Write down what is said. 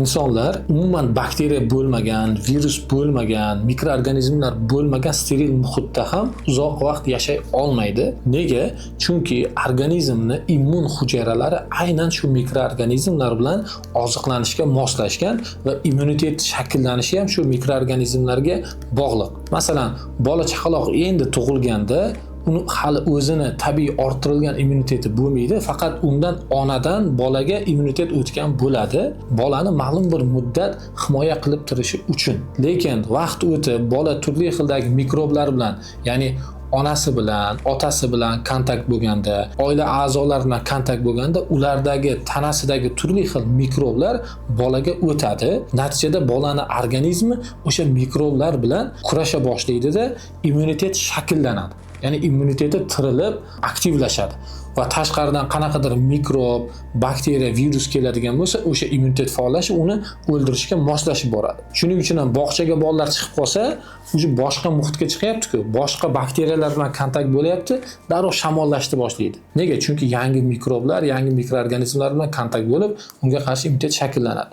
insonlar umuman bakteriya bo'lmagan, virus bo'lmagan, mikroorganizmlar bo'lmagan steril muhitda ham uzoq vaqt yashay olmaydi. Nega? Chunki organizmni immun hujayralari aynan shu mikroorganizmlar bilan oziqlanishga moslashgan va immunitet shakllanishi ham shu mikroorganizmlarga bog'liq. Masalan, bola chaqaloq endi tug'ilganda uni hali o'zini tabiiy orttirilgan immuniteti bo'lmaydi, faqat undan onadan bolaga immunitet o'tgan bo'ladi, bolani ma'lum bir muddat himoya qilib turishi uchun. Lekin vaqt o'tib bola turli xildagi mikroblar bilan, ya'ni onasi bilan, otasi bilan kontakt bo'lganda, oila a'zolari bilan kontakt bo'lganda, ulardagi tanasidagi turli xil mikroblar bolaga o'tadi. Natijada bolani organizmi o'sha mikroblar bilan kurasha boshlaydi-da, immunitet shakllanadi. Ya'ni immuniteti tirilib, aktivlashadi va tashqaridan qanaqadir mikrob, bakteriya, virus keladigan bo'lsa, o'sha immunitet faollashib uni o'ldirishga moslashib boradi. Shuning uchun ham bog'chaga bolalar chiqib qolsa, o'sha boshqa muhitga chiqyapti-ku, boshqa bakteriyalar bilan kontakt bo'lyapti, darrov shamollashni boshlaydi. Nega? Chunki yangi mikroblar, yangi mikroorganizmlar bilan kontakt bo'lib, unga qarshi immunitet shakllanadi.